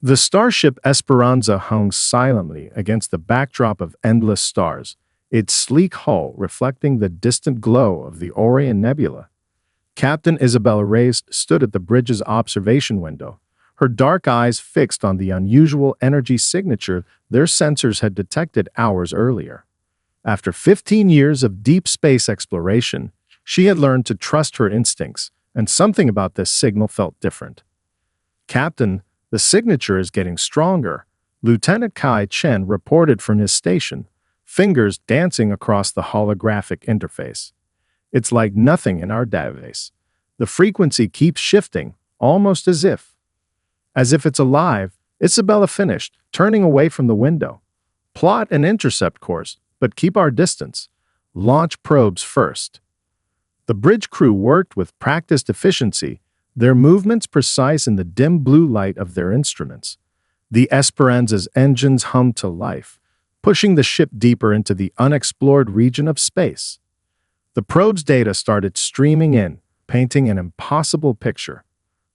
The starship Esperanza hung silently against the backdrop of endless stars, its sleek hull reflecting the distant glow of the Orion Nebula. Captain Isabella Reyes stood at the bridge's observation window, her dark eyes fixed on the unusual energy signature their sensors had detected hours earlier. After 15 years of deep space exploration, she had learned to trust her instincts, and something about this signal felt different. "Captain, the signature is getting stronger," Lieutenant Kai Chen reported from his station, fingers dancing across the holographic interface. "It's like nothing in our database. The frequency keeps shifting, almost as if it's alive," Isabella finished, turning away from the window. "Plot an intercept course, but keep our distance. Launch probes first." The bridge crew worked with practiced efficiency, their movements precise in the dim blue light of their instruments. The Esperanza's engines hummed to life, pushing the ship deeper into the unexplored region of space. The probe's data started streaming in, painting an impossible picture.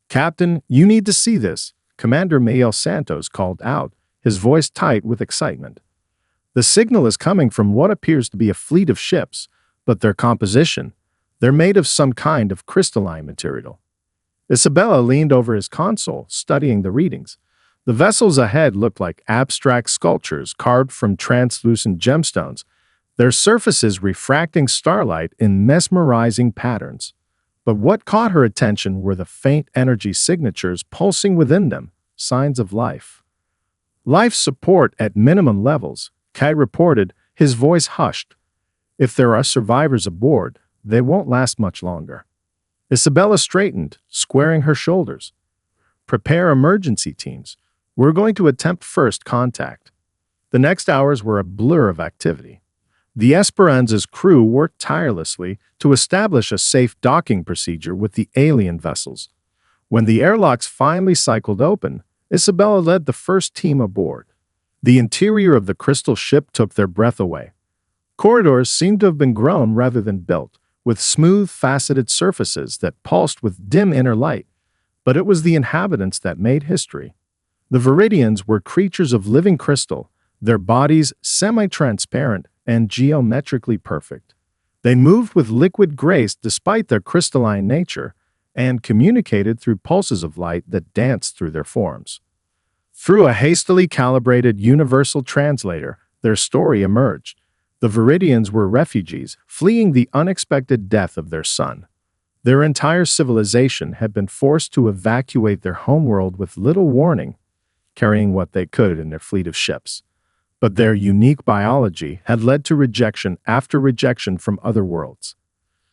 "Captain, you need to see this," Commander Miguel Santos called out, his voice tight with excitement. "The signal is coming from what appears to be a fleet of ships, but their composition, they're made of some kind of crystalline material." Isabella leaned over his console, studying the readings. The vessels ahead looked like abstract sculptures carved from translucent gemstones, their surfaces refracting starlight in mesmerizing patterns. But what caught her attention were the faint energy signatures pulsing within them, signs of life. "Life support at minimum levels," Kai reported, his voice hushed. "If there are survivors aboard, they won't last much longer." Isabella straightened, squaring her shoulders. "Prepare emergency teams. We're going to attempt first contact." The next hours were a blur of activity. The Esperanza's crew worked tirelessly to establish a safe docking procedure with the alien vessels. When the airlocks finally cycled open, Isabella led the first team aboard. The interior of the crystal ship took their breath away. Corridors seemed to have been grown rather than built, with smooth, faceted surfaces that pulsed with dim inner light. But it was the inhabitants that made history. The Viridians were creatures of living crystal, their bodies semi-transparent and geometrically perfect. They moved with liquid grace despite their crystalline nature, and communicated through pulses of light that danced through their forms. Through a hastily calibrated universal translator, their story emerged. The Viridians were refugees, fleeing the unexpected death of their son. Their entire civilization had been forced to evacuate their homeworld with little warning, carrying what they could in their fleet of ships. But their unique biology had led to rejection after rejection from other worlds.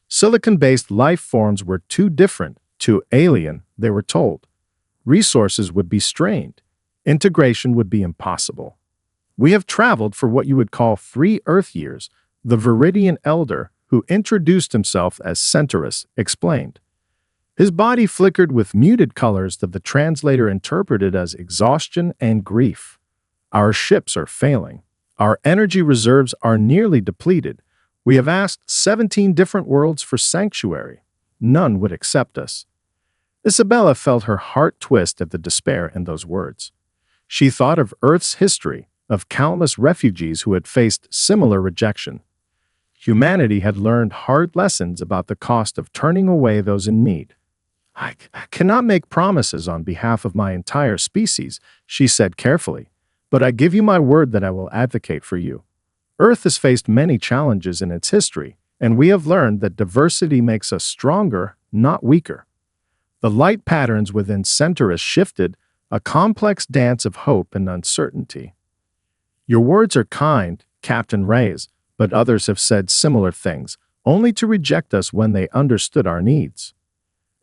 Silicon-based life forms were too different, too alien, they were told. Resources would be strained. Integration would be impossible. "We have traveled for what you would call 3 Earth years," the Viridian elder, who introduced himself as Centaurus, explained. His body flickered with muted colors that the translator interpreted as exhaustion and grief. "Our ships are failing. Our energy reserves are nearly depleted. We have asked 17 different worlds for sanctuary. None would accept us." Isabella felt her heart twist at the despair in those words. She thought of Earth's history, of countless refugees who had faced similar rejection. Humanity had learned hard lessons about the cost of turning away those in need. I cannot make promises on behalf of my entire species," she said carefully, "but I give you my word that I will advocate for you. Earth has faced many challenges in its history, and we have learned that diversity makes us stronger, not weaker." The light patterns within Centaurus shifted, a complex dance of hope and uncertainty. "Your words are kind, Captain Reyes, but others have said similar things, only to reject us when they understood our needs."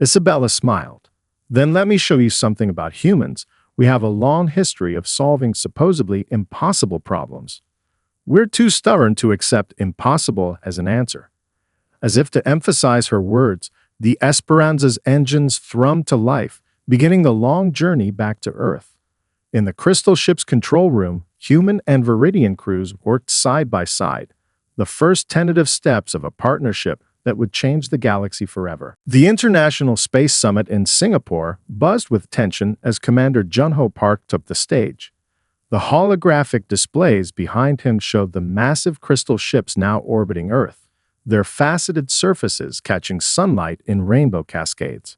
Isabella smiled. "Then let me show you something about humans. We have a long history of solving supposedly impossible problems. We're too stubborn to accept impossible as an answer." As if to emphasize her words, the Esperanza's engines thrummed to life, beginning the long journey back to Earth. In the crystal ship's control room, human and Viridian crews worked side by side, the first tentative steps of a partnership that would change the galaxy forever. The International Space Summit in Singapore buzzed with tension as Commander Jun-Ho Park took the stage. The holographic displays behind him showed the massive crystal ships now orbiting Earth, their faceted surfaces catching sunlight in rainbow cascades.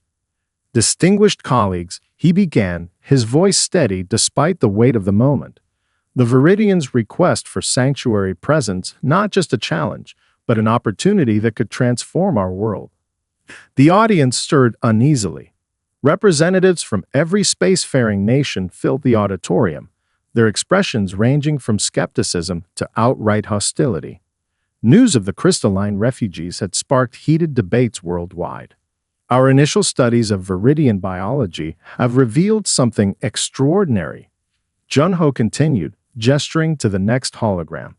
Distinguished colleagues, he began, his voice steady despite the weight of the moment. The Viridians' request for sanctuary presence not just a challenge, but an opportunity that could transform our world. The audience stirred uneasily. Representatives from every spacefaring nation filled the auditorium, their expressions ranging from skepticism to outright hostility. News of the crystalline refugees had sparked heated debates worldwide. Our initial studies of Viridian biology have revealed something extraordinary. Jun-Ho continued, gesturing to the next hologram.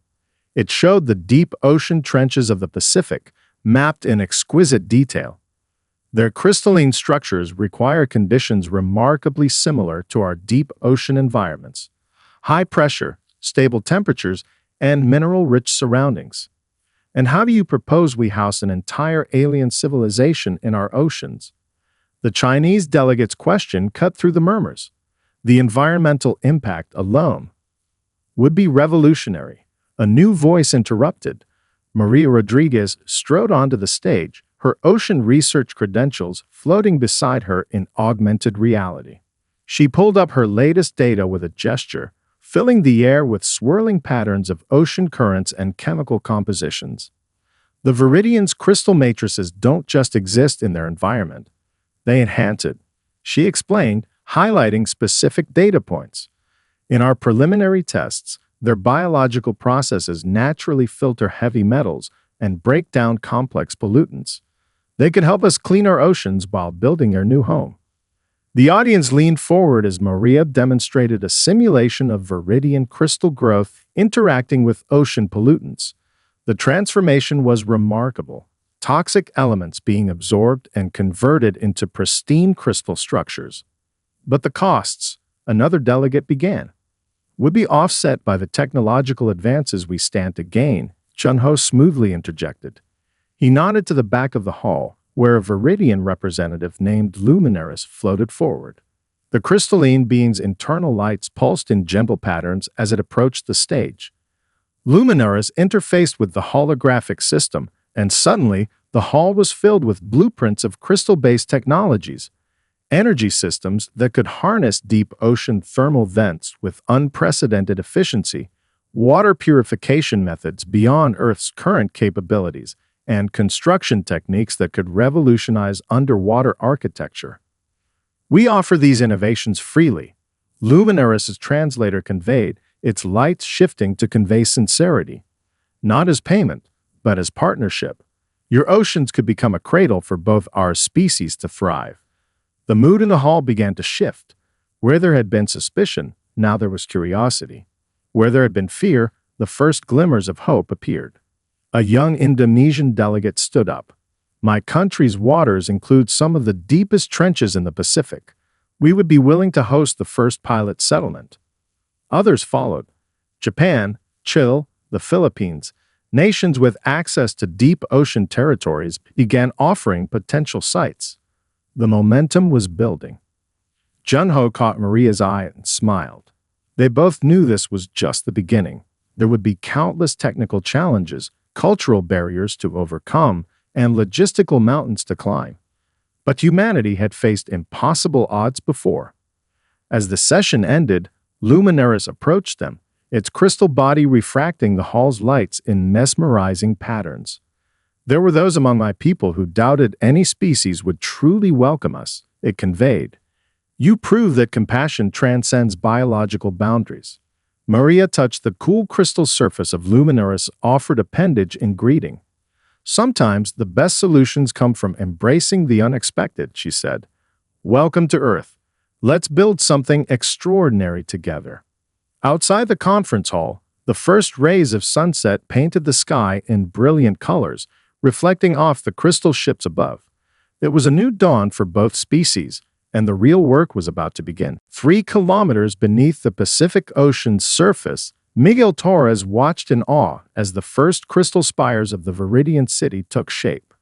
It showed the deep ocean trenches of the Pacific, mapped in exquisite detail. Their crystalline structures require conditions remarkably similar to our deep ocean environments: high pressure, stable temperatures, and mineral-rich surroundings. And how do you propose we house an entire alien civilization in our oceans? The Chinese delegate's question cut through the murmurs. The environmental impact alone would be revolutionary. A new voice interrupted. Maria Rodriguez strode onto the stage, her ocean research credentials floating beside her in augmented reality. She pulled up her latest data with a gesture, filling the air with swirling patterns of ocean currents and chemical compositions. The Viridians' crystal matrices don't just exist in their environment. They enhance it, she explained, highlighting specific data points. In our preliminary tests, their biological processes naturally filter heavy metals and break down complex pollutants. They could help us clean our oceans while building our new home. The audience leaned forward as Maria demonstrated a simulation of Viridian crystal growth interacting with ocean pollutants. The transformation was remarkable, toxic elements being absorbed and converted into pristine crystal structures. But the costs, another delegate began, would be offset by the technological advances we stand to gain, Jun-Ho smoothly interjected. He nodded to the back of the hall, where a Viridian representative named Luminaris floated forward. The crystalline being's internal lights pulsed in gentle patterns as it approached the stage. Luminaris interfaced with the holographic system, and suddenly, the hall was filled with blueprints of crystal-based technologies, energy systems that could harness deep ocean thermal vents with unprecedented efficiency, water purification methods beyond Earth's current capabilities, and construction techniques that could revolutionize underwater architecture. We offer these innovations freely, Luminaris' translator conveyed, its lights shifting to convey sincerity. Not as payment, but as partnership. Your oceans could become a cradle for both our species to thrive. The mood in the hall began to shift. Where there had been suspicion, now there was curiosity. Where there had been fear, the first glimmers of hope appeared. A young Indonesian delegate stood up. My country's waters include some of the deepest trenches in the Pacific. We would be willing to host the first pilot settlement. Others followed. Japan, Chile, the Philippines, nations with access to deep ocean territories began offering potential sites. The momentum was building. Jun-Ho caught Maria's eye and smiled. They both knew this was just the beginning. There would be countless technical challenges, cultural barriers to overcome, and logistical mountains to climb. But humanity had faced impossible odds before. As the session ended, Luminaris approached them, its crystal body refracting the hall's lights in mesmerizing patterns. There were those among my people who doubted any species would truly welcome us, it conveyed. You prove that compassion transcends biological boundaries. Maria touched the cool crystal surface of Luminaris' offered appendage in greeting. Sometimes the best solutions come from embracing the unexpected, she said. Welcome to Earth. Let's build something extraordinary together. Outside the conference hall, the first rays of sunset painted the sky in brilliant colors, reflecting off the crystal ships above. It was a new dawn for both species, and the real work was about to begin. 3 kilometers beneath the Pacific Ocean's surface, Miguel Torres watched in awe as the first crystal spires of the Viridian city took shape.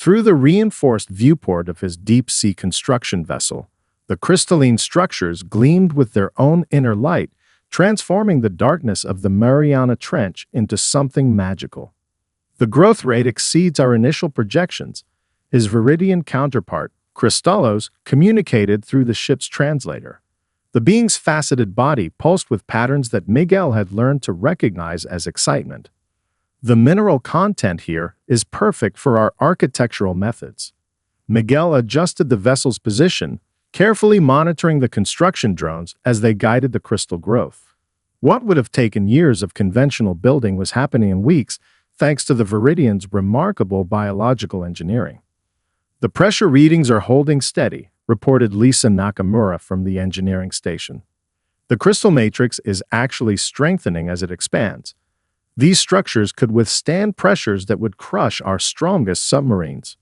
Through the reinforced viewport of his deep-sea construction vessel, the crystalline structures gleamed with their own inner light, transforming the darkness of the Mariana Trench into something magical. The growth rate exceeds our initial projections. His Viridian counterpart, Crystallos, communicated through the ship's translator. The being's faceted body pulsed with patterns that Miguel had learned to recognize as excitement. The mineral content here is perfect for our architectural methods. Miguel adjusted the vessel's position, carefully monitoring the construction drones as they guided the crystal growth. What would have taken years of conventional building was happening in weeks, thanks to the Viridians' remarkable biological engineering. The pressure readings are holding steady, reported Lisa Nakamura from the engineering station. The crystal matrix is actually strengthening as it expands. These structures could withstand pressures that would crush our strongest submarines.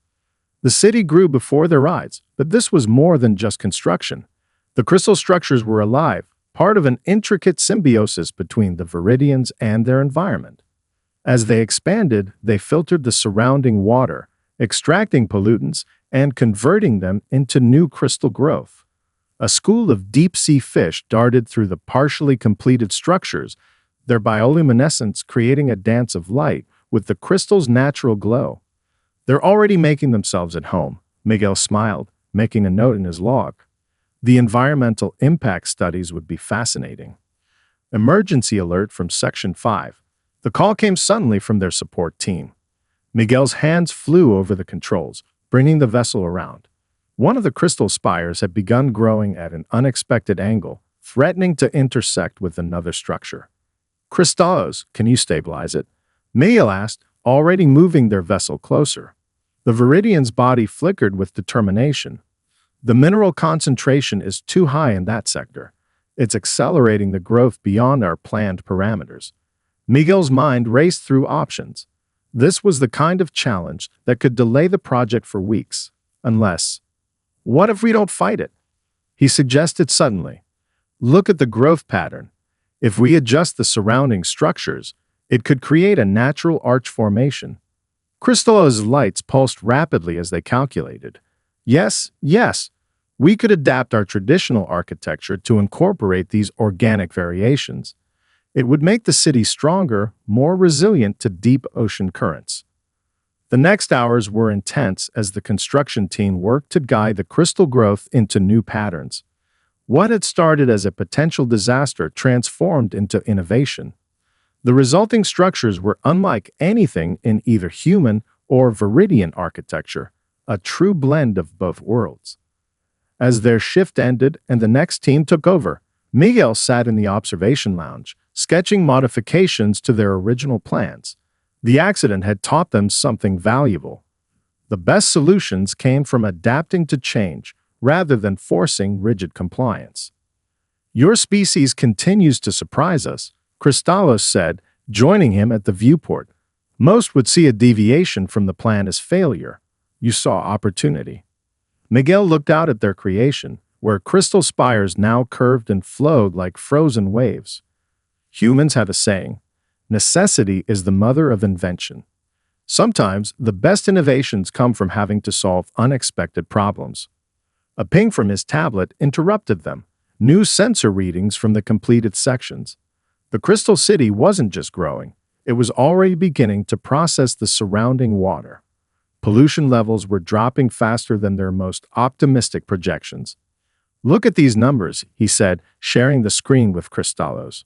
The city grew before their eyes, but this was more than just construction. The crystal structures were alive, part of an intricate symbiosis between the Viridians and their environment. As they expanded, they filtered the surrounding water, extracting pollutants and converting them into new crystal growth. A school of deep-sea fish darted through the partially completed structures, their bioluminescence creating a dance of light with the crystal's natural glow. They're already making themselves at home, Miguel smiled, making a note in his log. The environmental impact studies would be fascinating. Emergency alert from Section 5. The call came suddenly from their support team. Miguel's hands flew over the controls, bringing the vessel around. One of the crystal spires had begun growing at an unexpected angle, threatening to intersect with another structure. Crystallos, can you stabilize it? Miguel asked, already moving their vessel closer. The Viridian's body flickered with determination. The mineral concentration is too high in that sector. It's accelerating the growth beyond our planned parameters. Miguel's mind raced through options. This was the kind of challenge that could delay the project for weeks. Unless, what if we don't fight it? He suggested suddenly. Look at the growth pattern. If we adjust the surrounding structures, it could create a natural arch formation. Crystallo's lights pulsed rapidly as they calculated. Yes, we could adapt our traditional architecture to incorporate these organic variations. It would make the city stronger, more resilient to deep ocean currents. The next hours were intense as the construction team worked to guide the crystal growth into new patterns. What had started as a potential disaster transformed into innovation. The resulting structures were unlike anything in either human or Viridian architecture, a true blend of both worlds. As their shift ended and the next team took over, Miguel sat in the observation lounge, sketching modifications to their original plans. The accident had taught them something valuable. The best solutions came from adapting to change, rather than forcing rigid compliance. Your species continues to surprise us, Crystallos said, joining him at the viewport. Most would see a deviation from the plan as failure. You saw opportunity. Miguel looked out at their creation, where crystal spires now curved and flowed like frozen waves. Humans have a saying, necessity is the mother of invention. Sometimes, the best innovations come from having to solve unexpected problems. A ping from his tablet interrupted them, new sensor readings from the completed sections. The Crystal City wasn't just growing, it was already beginning to process the surrounding water. Pollution levels were dropping faster than their most optimistic projections. Look at these numbers, he said, sharing the screen with Crystallos.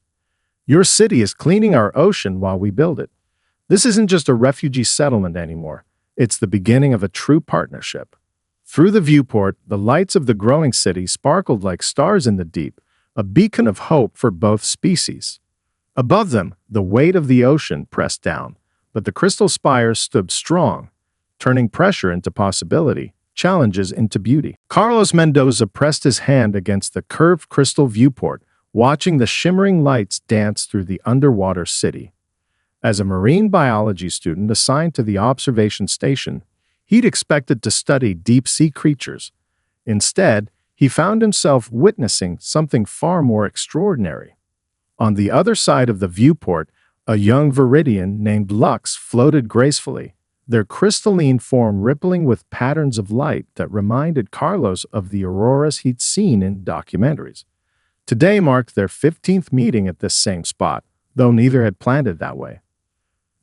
Your city is cleaning our ocean while we build it. This isn't just a refugee settlement anymore. It's the beginning of a true partnership. Through the viewport, the lights of the growing city sparkled like stars in the deep, a beacon of hope for both species. Above them, the weight of the ocean pressed down, but the crystal spires stood strong, turning pressure into possibility, challenges into beauty. Carlos Mendoza pressed his hand against the curved crystal viewport, watching the shimmering lights dance through the underwater city. As a marine biology student assigned to the observation station, he'd expected to study deep-sea creatures. Instead, he found himself witnessing something far more extraordinary. On the other side of the viewport, a young Viridian named Lux floated gracefully, their crystalline form rippling with patterns of light that reminded Carlos of the auroras he'd seen in documentaries. Today marked their 15th meeting at this same spot, though neither had planned it that way.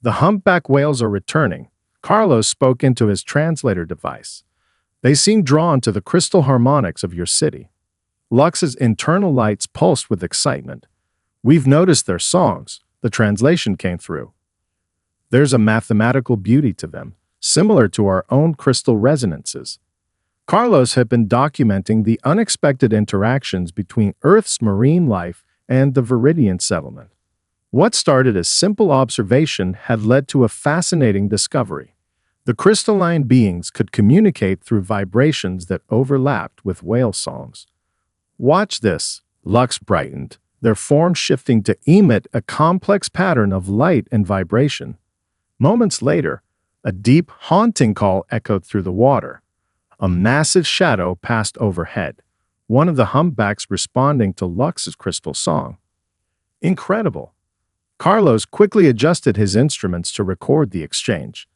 The humpback whales are returning. Carlos spoke into his translator device. They seem drawn to the crystal harmonics of your city. Lux's internal lights pulsed with excitement. We've noticed their songs. The translation came through. There's a mathematical beauty to them, similar to our own crystal resonances. Carlos had been documenting the unexpected interactions between Earth's marine life and the Viridian settlement. What started as simple observation had led to a fascinating discovery. The crystalline beings could communicate through vibrations that overlapped with whale songs. Watch this, Lux brightened, their form shifting to emit a complex pattern of light and vibration. Moments later, a deep, haunting call echoed through the water. A massive shadow passed overhead, one of the humpbacks responding to Lux's crystal song. Incredible! Carlos quickly adjusted his instruments to record the exchange.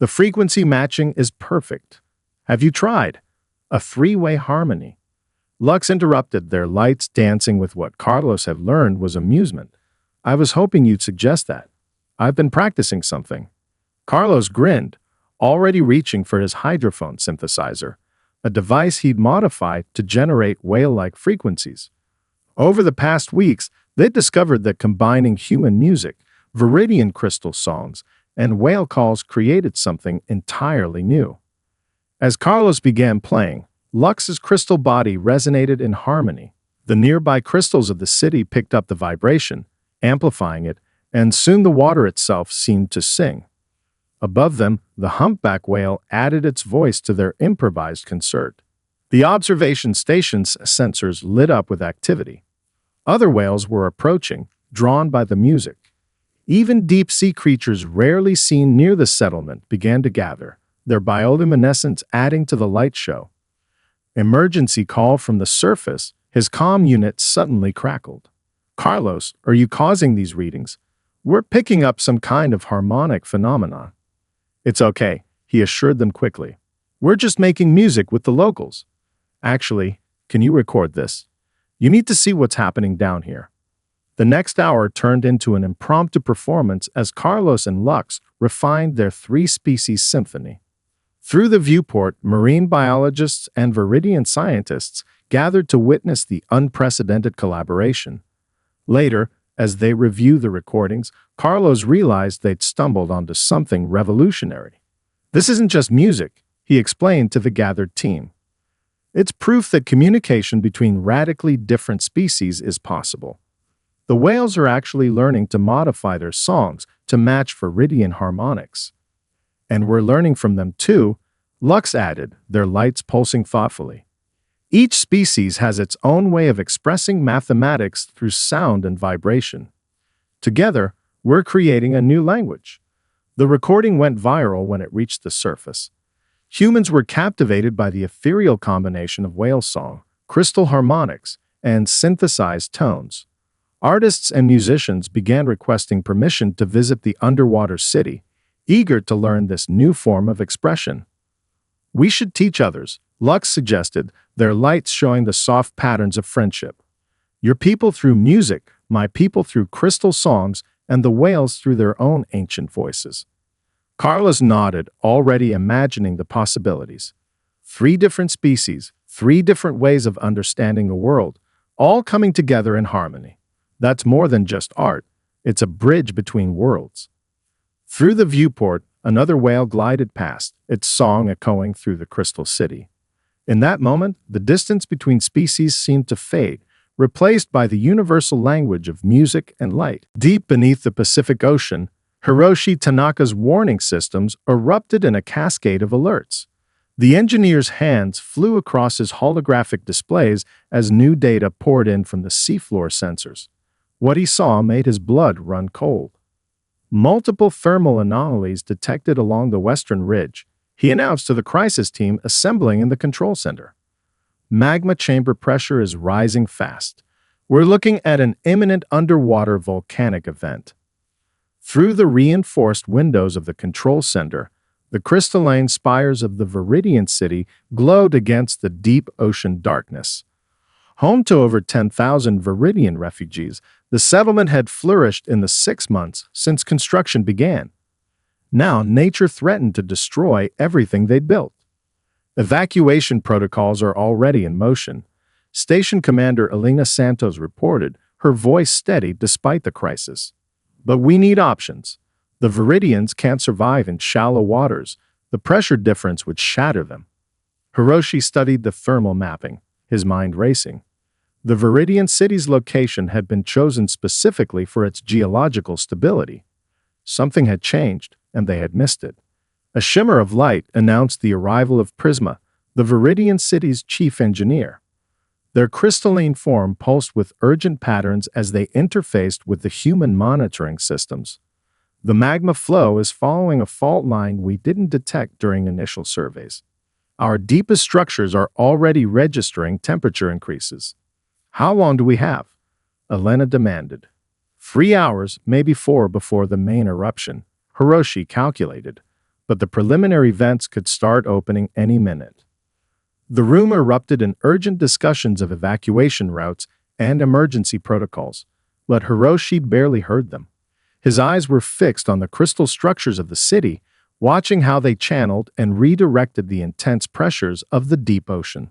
The frequency matching is perfect. Have you tried? A three-way harmony. Lux interrupted, their lights dancing with what Carlos had learned was amusement. I was hoping you'd suggest that. I've been practicing something. Carlos grinned, already reaching for his hydrophone synthesizer, a device he'd modified to generate whale-like frequencies. Over the past weeks, they'd discovered that combining human music, Viridian crystal songs, and whale calls created something entirely new. As Carlos began playing, Lux's crystal body resonated in harmony. The nearby crystals of the city picked up the vibration, amplifying it, and soon the water itself seemed to sing. Above them, the humpback whale added its voice to their improvised concert. The observation station's sensors lit up with activity. Other whales were approaching, drawn by the music. Even deep-sea creatures rarely seen near the settlement began to gather, their bioluminescence adding to the light show. Emergency call from the surface, his comm unit suddenly crackled. Carlos, are you causing these readings? We're picking up some kind of harmonic phenomenon. It's okay, he assured them quickly. We're just making music with the locals. Actually, can you record this? You need to see what's happening down here. The next hour turned into an impromptu performance as Carlos and Lux refined their three-species symphony. Through the viewport, marine biologists and Viridian scientists gathered to witness the unprecedented collaboration. Later, as they reviewed the recordings, Carlos realized they'd stumbled onto something revolutionary. This isn't just music, he explained to the gathered team. It's proof that communication between radically different species is possible. The whales are actually learning to modify their songs to match Viridian harmonics. And we're learning from them too, Lux added, their lights pulsing thoughtfully. Each species has its own way of expressing mathematics through sound and vibration. Together, we're creating a new language. The recording went viral when it reached the surface. Humans were captivated by the ethereal combination of whale song, crystal harmonics, and synthesized tones. Artists and musicians began requesting permission to visit the underwater city, eager to learn this new form of expression. We should teach others, Lux suggested, their lights showing the soft patterns of friendship. Your people through music, my people through crystal songs, and the whales through their own ancient voices. Carlos nodded, already imagining the possibilities. 3 different species, 3 different ways of understanding the world, all coming together in harmony. That's more than just art. It's a bridge between worlds. Through the viewport, another whale glided past, its song echoing through the crystal city. In that moment, the distance between species seemed to fade, replaced by the universal language of music and light. Deep beneath the Pacific Ocean, Hiroshi Tanaka's warning systems erupted in a cascade of alerts. The engineer's hands flew across his holographic displays as new data poured in from the seafloor sensors. What he saw made his blood run cold. Multiple thermal anomalies detected along the western ridge, he announced to the crisis team assembling in the control center. Magma chamber pressure is rising fast. We're looking at an imminent underwater volcanic event. Through the reinforced windows of the control center, The crystalline spires of the Viridian city glowed against the deep ocean darkness. Home to over 10,000 Viridian refugees, the settlement had flourished in the 6 months since construction began. Now, nature threatened to destroy everything they'd built. Evacuation protocols are already in motion. Station Commander Elena Santos reported, her voice steady despite the crisis. But we need options. The Viridians can't survive in shallow waters. The pressure difference would shatter them. Hiroshi studied the thermal mapping, his mind racing. The Viridian city's location had been chosen specifically for its geological stability. Something had changed, and they had missed it. A shimmer of light announced the arrival of Prisma, the Viridian city's chief engineer. Their crystalline form pulsed with urgent patterns as they interfaced with the human monitoring systems. The magma flow is following a fault line we didn't detect during initial surveys. Our deepest structures are already registering temperature increases. How long do we have? Elena demanded. 3 hours, maybe 4 before the main eruption, Hiroshi calculated, but the preliminary vents could start opening any minute. The room erupted in urgent discussions of evacuation routes and emergency protocols, but Hiroshi barely heard them. His eyes were fixed on the crystal structures of the city, watching how they channeled and redirected the intense pressures of the deep ocean.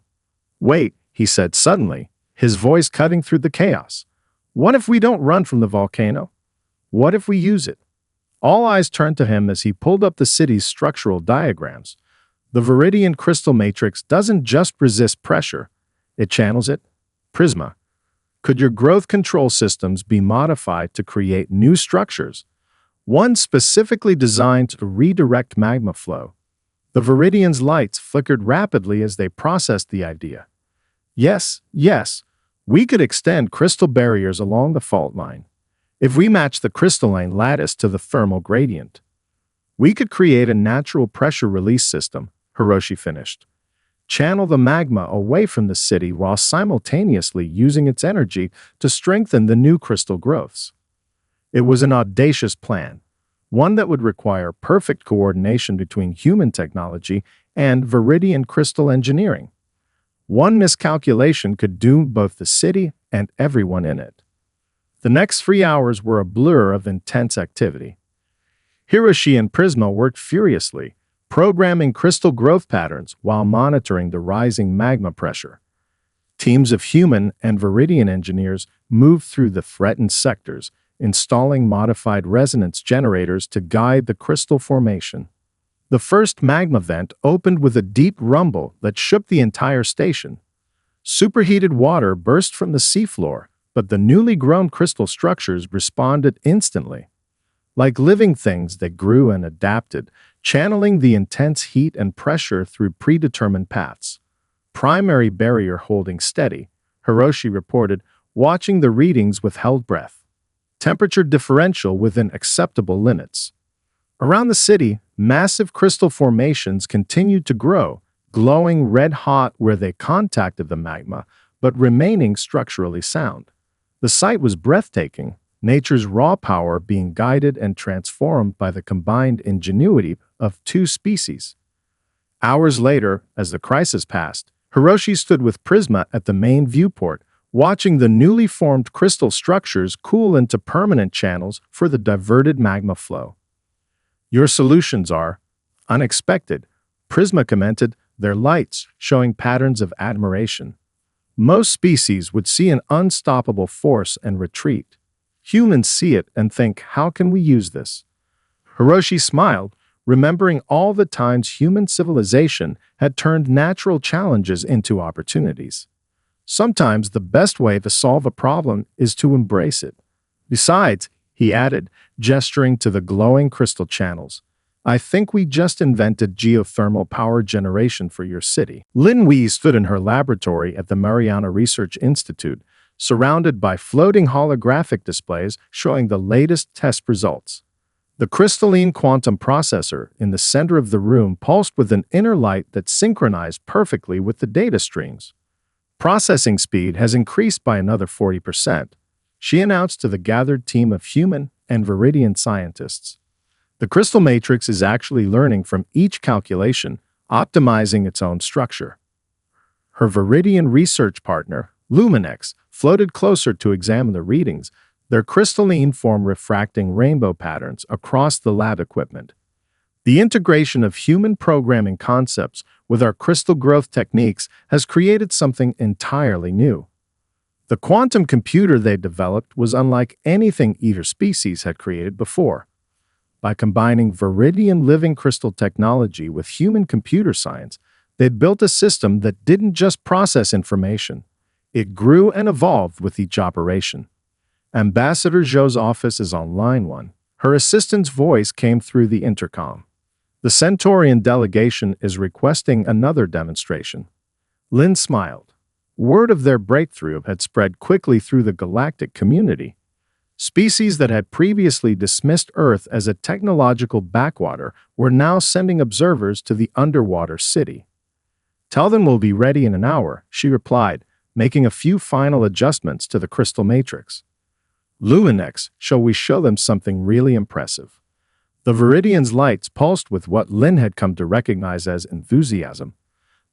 Wait, he said suddenly, his voice cutting through the chaos. What if we don't run from the volcano? What if we use it? All eyes turned to him as he pulled up the city's structural diagrams. The Viridian crystal matrix doesn't just resist pressure, it channels it. Prisma. Could your growth control systems be modified to create new structures? One specifically designed to redirect magma flow. The Viridians' lights flickered rapidly as they processed the idea. Yes, we could extend crystal barriers along the fault line. If we match the crystalline lattice to the thermal gradient, we could create a natural pressure release system, Hiroshi finished. Channel the magma away from the city while simultaneously using its energy to strengthen the new crystal growths. It was an audacious plan, one that would require perfect coordination between human technology and Viridian crystal engineering. One miscalculation could doom both the city and everyone in it. The next 3 hours were a blur of intense activity. Hiroshi and Prisma worked furiously, programming crystal growth patterns while monitoring the rising magma pressure. Teams of human and Viridian engineers moved through the threatened sectors, installing modified resonance generators to guide the crystal formation. The first magma vent opened with a deep rumble that shook the entire station. Superheated water burst from the seafloor, but the newly grown crystal structures responded instantly. Like living things that grew and adapted, channeling the intense heat and pressure through predetermined paths. Primary barrier holding steady, Hiroshi reported, watching the readings with held breath. Temperature differential within acceptable limits. Around the city, massive crystal formations continued to grow, glowing red-hot where they contacted the magma, but remaining structurally sound. The sight was breathtaking, nature's raw power being guided and transformed by the combined ingenuity of two species. Hours later, as the crisis passed, Hiroshi stood with Prisma at the main viewport, watching the newly formed crystal structures cool into permanent channels for the diverted magma flow. Your solutions are unexpected, Prisma commented, their lights showing patterns of admiration. Most species would see an unstoppable force and retreat. Humans see it and think, how can we use this? Hiroshi smiled, remembering all the times human civilization had turned natural challenges into opportunities. Sometimes the best way to solve a problem is to embrace it. Besides, he added, gesturing to the glowing crystal channels, I think we just invented geothermal power generation for your city. Lin Wei stood in her laboratory at the Mariana Research Institute, surrounded by floating holographic displays showing the latest test results. The crystalline quantum processor in the center of the room pulsed with an inner light that synchronized perfectly with the data streams. Processing speed has increased by another 40%, she announced to the gathered team of human and Viridian scientists. The crystal matrix is actually learning from each calculation, optimizing its own structure. Her Viridian research partner, Luminex, floated closer to examine the readings, their crystalline form refracting rainbow patterns across the lab equipment. The integration of human programming concepts with our crystal growth techniques has created something entirely new. The quantum computer they developed was unlike anything either species had created before. By combining Viridian living crystal technology with human computer science, they'd built a system that didn't just process information. It grew and evolved with each operation. Ambassador Zhou's office is on line 1. Her assistant's voice came through the intercom. The Centaurian delegation is requesting another demonstration. Lin smiled. Word of their breakthrough had spread quickly through the galactic community. Species that had previously dismissed Earth as a technological backwater were now sending observers to the underwater city. "Tell them we'll be ready in an hour," she replied, making a few final adjustments to the crystal matrix. "Luminex, shall we show them something really impressive?" The Viridian's lights pulsed with what Lin had come to recognize as enthusiasm.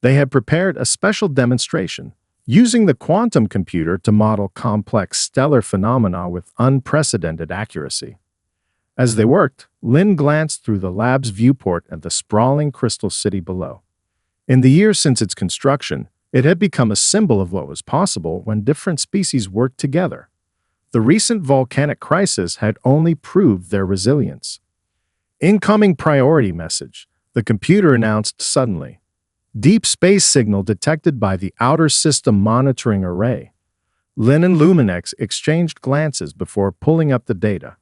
They had prepared a special demonstration, using the quantum computer to model complex stellar phenomena with unprecedented accuracy. As they worked, Lin glanced through the lab's viewport at the sprawling crystal city below. In the years since its construction, it had become a symbol of what was possible when different species worked together. The recent volcanic crisis had only proved their resilience. "Incoming priority message," the computer announced suddenly. "Deep space signal detected by the Outer System Monitoring Array." Lin and Luminex exchanged glances before pulling up the data.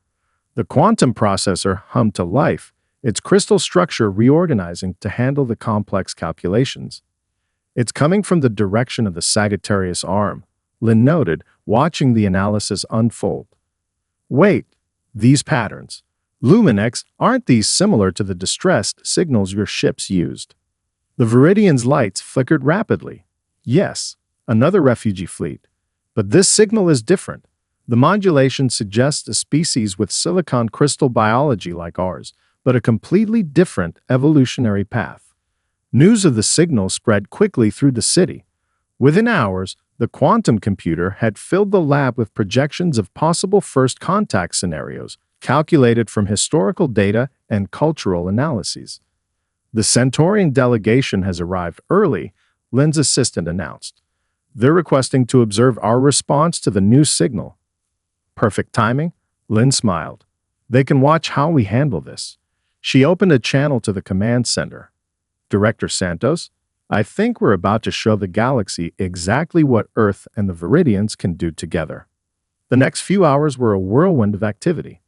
The quantum processor hummed to life, its crystal structure reorganizing to handle the complex calculations. "It's coming from the direction of the Sagittarius arm," Lin noted, watching the analysis unfold. "Wait, these patterns. Luminex, aren't these similar to the distressed signals your ships used?" The Viridian's lights flickered rapidly. "Yes, another refugee fleet. But this signal is different. The modulation suggests a species with silicon crystal biology like ours, but a completely different evolutionary path." News of the signal spread quickly through the city. Within hours, the quantum computer had filled the lab with projections of possible first contact scenarios, calculated from historical data and cultural analyses. "The Centaurian delegation has arrived early," Lin's assistant announced. "They're requesting to observe our response to the new signal." "Perfect timing," Lin smiled. "They can watch how we handle this." She opened a channel to the command center. "Director Santos, I think we're about to show the galaxy exactly what Earth and the Viridians can do together." The next few hours were a whirlwind of activity.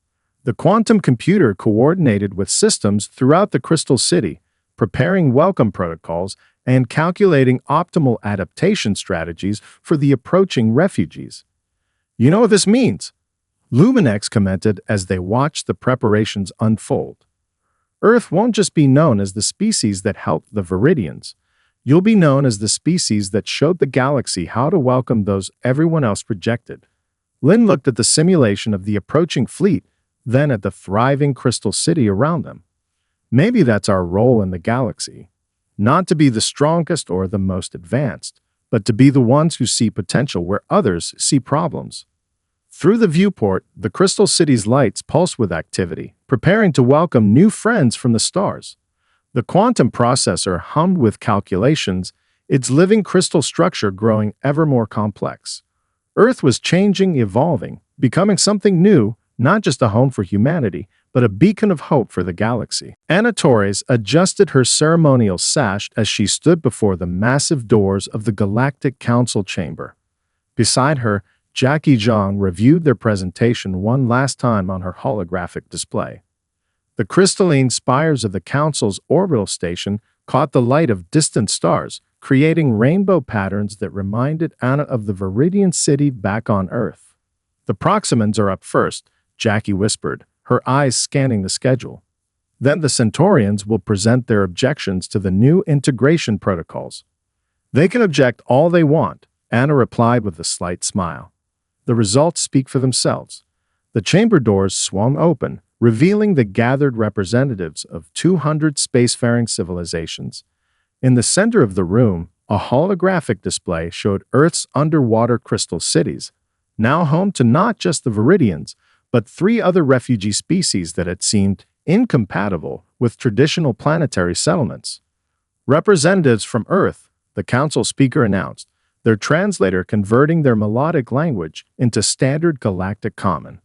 The quantum computer coordinated with systems throughout the Crystal City, preparing welcome protocols and calculating optimal adaptation strategies for the approaching refugees. "You know what this means?" Luminex commented as they watched the preparations unfold. "Earth won't just be known as the species that helped the Viridians. You'll be known as the species that showed the galaxy how to welcome those everyone else rejected." Lin looked at the simulation of the approaching fleet, then at the thriving Crystal City around them. "Maybe that's our role in the galaxy. Not to be the strongest or the most advanced, but to be the ones who see potential where others see problems." Through the viewport, the Crystal City's lights pulsed with activity, preparing to welcome new friends from the stars. The quantum processor hummed with calculations, its living crystal structure growing ever more complex. Earth was changing, evolving, becoming something new, not just a home for humanity, but a beacon of hope for the galaxy. Anna Torres adjusted her ceremonial sash as she stood before the massive doors of the Galactic Council chamber. Beside her, Jackie Zhang reviewed their presentation one last time on her holographic display. The crystalline spires of the Council's orbital station caught the light of distant stars, creating rainbow patterns that reminded Anna of the Viridian city back on Earth. "The Proximans are up first," Jackie whispered, her eyes scanning the schedule. "Then the Centaurians will present their objections to the new integration protocols." "They can object all they want," Anna replied with a slight smile. "The results speak for themselves." The chamber doors swung open, revealing the gathered representatives of 200 spacefaring civilizations. In the center of the room, a holographic display showed Earth's underwater crystal cities, now home to not just the Viridians, but 3 other refugee species that had seemed incompatible with traditional planetary settlements. Representatives from Earth, the council speaker announced, their translator converting their melodic language into standard galactic common.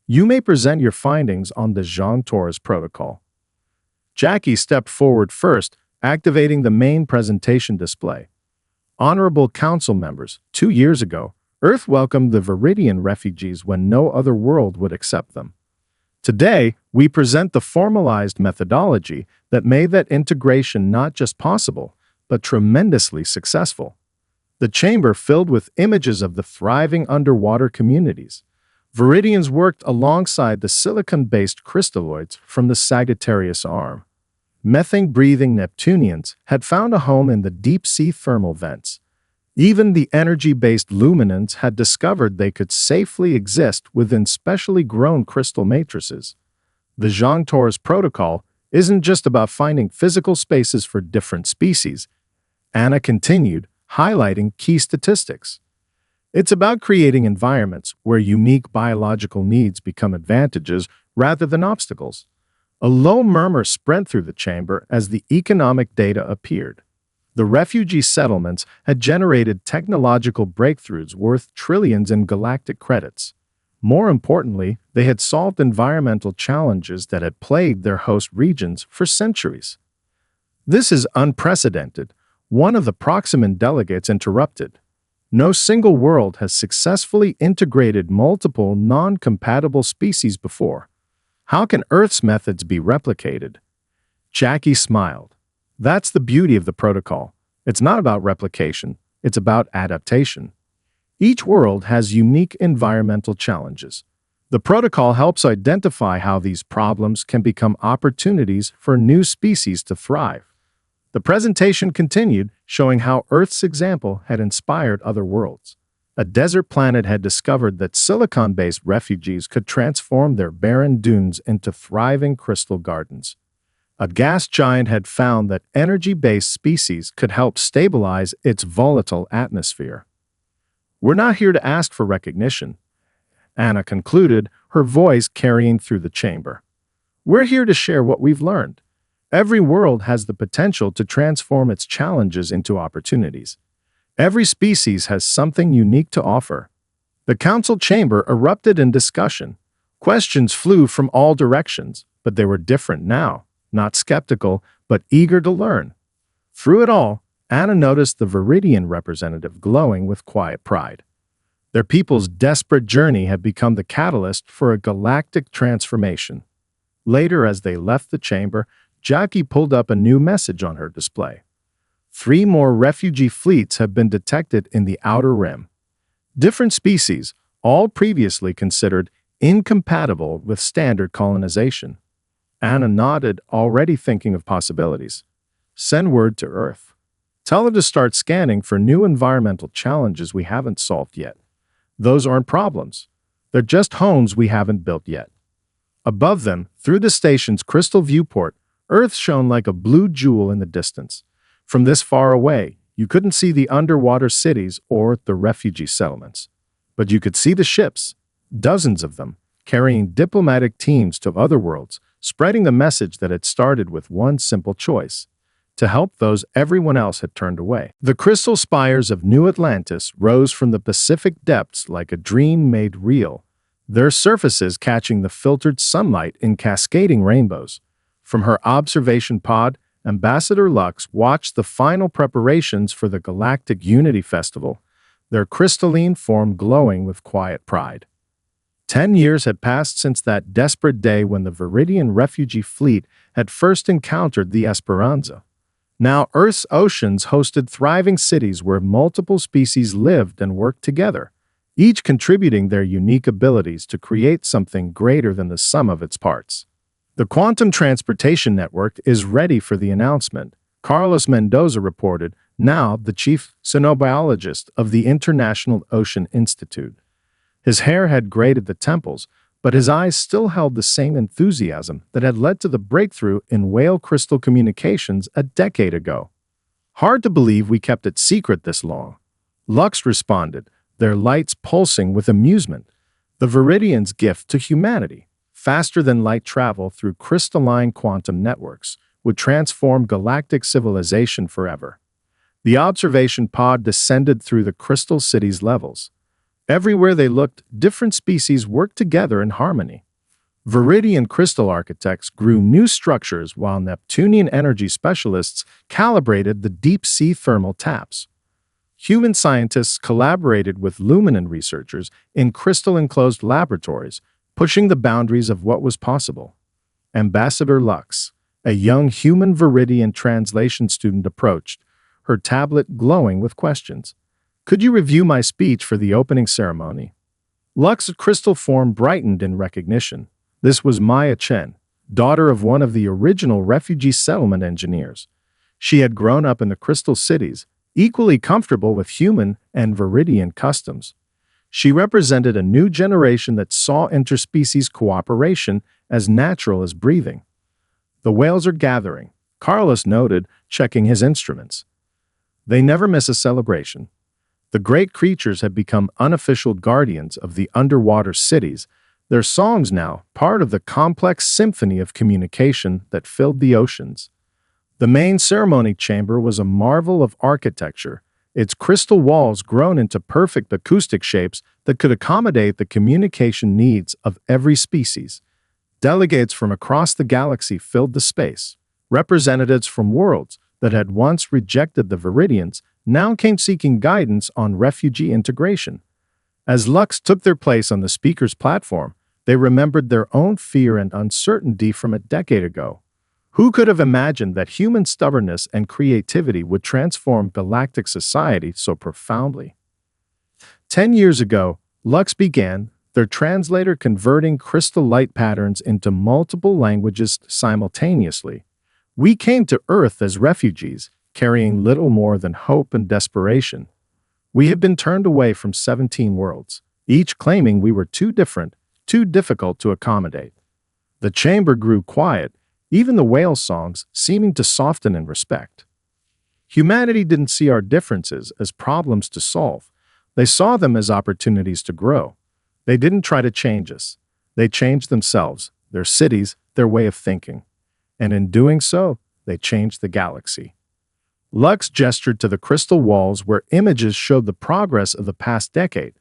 You may present your findings on the Jean-Torres protocol. Jackie stepped forward first, activating the main presentation display. Honorable council members, 2 years ago, Earth welcomed the Viridian refugees when no other world would accept them. Today, we present the formalized methodology that made that integration not just possible, but tremendously successful. The chamber filled with images of the thriving underwater communities. Viridians worked alongside the silicon-based crystalloids from the Sagittarius arm. Methane-breathing Neptunians had found a home in the deep-sea thermal vents. Even the energy-based Luminans had discovered they could safely exist within specially grown crystal matrices. The Jean-Torres protocol isn't just about finding physical spaces for different species. Anna continued, highlighting key statistics. It's about creating environments where unique biological needs become advantages rather than obstacles. A low murmur spread through the chamber as the economic data appeared. The refugee settlements had generated technological breakthroughs worth trillions in galactic credits. More importantly, they had solved environmental challenges that had plagued their host regions for centuries. This is unprecedented. One of the Proximan delegates interrupted. No single world has successfully integrated multiple non-compatible species before. How can Earth's methods be replicated? Jackie smiled. That's the beauty of the protocol. It's not about replication, it's about adaptation. Each world has unique environmental challenges. The protocol helps identify how these problems can become opportunities for new species to thrive. The presentation continued, showing how Earth's example had inspired other worlds. A desert planet had discovered that silicon-based refugees could transform their barren dunes into thriving crystal gardens. A gas giant had found that energy-based species could help stabilize its volatile atmosphere. We're not here to ask for recognition, Anna concluded, her voice carrying through the chamber. We're here to share what we've learned. Every world has the potential to transform its challenges into opportunities. Every species has something unique to offer. The council chamber erupted in discussion. Questions flew from all directions, but they were different now, not skeptical, but eager to learn. Through it all, Anna noticed the Viridian representative glowing with quiet pride. Their people's desperate journey had become the catalyst for a galactic transformation. Later, as they left the chamber, Jackie pulled up a new message on her display. 3 more refugee fleets have been detected in the Outer Rim. Different species, all previously considered incompatible with standard colonization. Anna nodded, already thinking of possibilities. Send word to Earth. Tell her to start scanning for new environmental challenges we haven't solved yet. Those aren't problems. They're just homes we haven't built yet. Above them, through the station's crystal viewport, Earth shone like a blue jewel in the distance. From this far away, you couldn't see the underwater cities or the refugee settlements. But you could see the ships, dozens of them, carrying diplomatic teams to other worlds, spreading the message that had started with one simple choice: to help those everyone else had turned away. The crystal spires of New Atlantis rose from the Pacific depths like a dream made real, their surfaces catching the filtered sunlight in cascading rainbows. From her observation pod, Ambassador Lux watched the final preparations for the Galactic Unity Festival, their crystalline form glowing with quiet pride. 10 years had passed since that desperate day when the Viridian refugee fleet had first encountered the Esperanza. Now Earth's oceans hosted thriving cities where multiple species lived and worked together, each contributing their unique abilities to create something greater than the sum of its parts. The Quantum Transportation Network is ready for the announcement, Carlos Mendoza reported, now the chief xenobiologist of the International Ocean Institute. His hair had graded the temples, but his eyes still held the same enthusiasm that had led to the breakthrough in whale crystal communications a decade ago. Hard to believe we kept it secret this long. Lux responded, their lights pulsing with amusement. The Viridian's gift to humanity, faster than light travel through crystalline quantum networks, would transform galactic civilization forever. The observation pod descended through the Crystal City's levels. Everywhere they looked, different species worked together in harmony. Viridian crystal architects grew new structures while Neptunian energy specialists calibrated the deep-sea thermal taps. Human scientists collaborated with Luminan researchers in crystal-enclosed laboratories, pushing the boundaries of what was possible. Ambassador Lux, a young human Viridian translation student, approached, her tablet glowing with questions. "Could you review my speech for the opening ceremony?" Lux's crystal form brightened in recognition. This was Maya Chen, daughter of one of the original refugee settlement engineers. She had grown up in the Crystal Cities, equally comfortable with human and Viridian customs. She represented a new generation that saw interspecies cooperation as natural as breathing. "The whales are gathering," Carlos noted, checking his instruments. They never miss a celebration. The great creatures have become unofficial guardians of the underwater cities, their songs now part of the complex symphony of communication that filled the oceans. The main ceremony chamber was a marvel of architecture, its crystal walls grown into perfect acoustic shapes that could accommodate the communication needs of every species. Delegates from across the galaxy filled the space. Representatives from worlds that had once rejected the Viridians now came seeking guidance on refugee integration. As Lux took their place on the speaker's platform, they remembered their own fear and uncertainty from a decade ago. Who could have imagined that human stubbornness and creativity would transform galactic society so profoundly? 10 years ago, Lux began, their translator converting crystal light patterns into multiple languages simultaneously. We came to Earth as refugees, carrying little more than hope and desperation. We had been turned away from 17 worlds, each claiming we were too different, too difficult to accommodate. The chamber grew quiet, even the whale songs seeming to soften in respect. Humanity didn't see our differences as problems to solve. They saw them as opportunities to grow. They didn't try to change us. They changed themselves, their cities, their way of thinking. And in doing so, they changed the galaxy. Lux gestured to the crystal walls where images showed the progress of the past decade.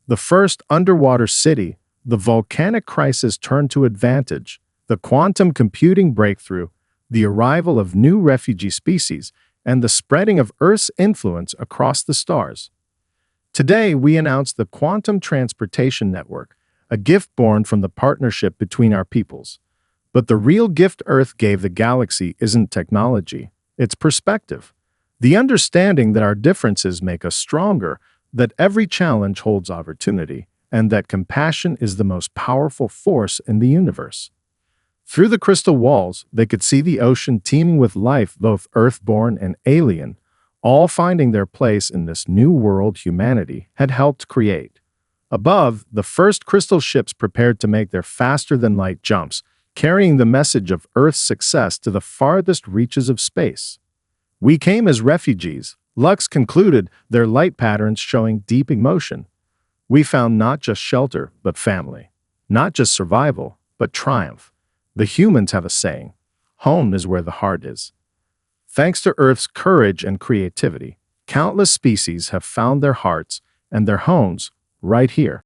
The first underwater city, the volcanic crisis turned to advantage, the quantum computing breakthrough, the arrival of new refugee species, and the spreading of Earth's influence across the stars. Today, we announced the Quantum Transportation Network, a gift born from the partnership between our peoples. But the real gift Earth gave the galaxy isn't technology, it's perspective. The understanding that our differences make us stronger, that every challenge holds opportunity, and that compassion is the most powerful force in the universe. Through the crystal walls, they could see the ocean teeming with life, both Earthborn and alien, all finding their place in this new world humanity had helped create. Above, the first crystal ships prepared to make their faster-than-light jumps, carrying the message of Earth's success to the farthest reaches of space. "We came as refugees," Lux concluded, their light patterns showing deep emotion. "We found not just shelter, but family. Not just survival, but triumph. The humans have a saying, home is where the heart is." Thanks to Earth's courage and creativity, countless species have found their hearts and their homes right here.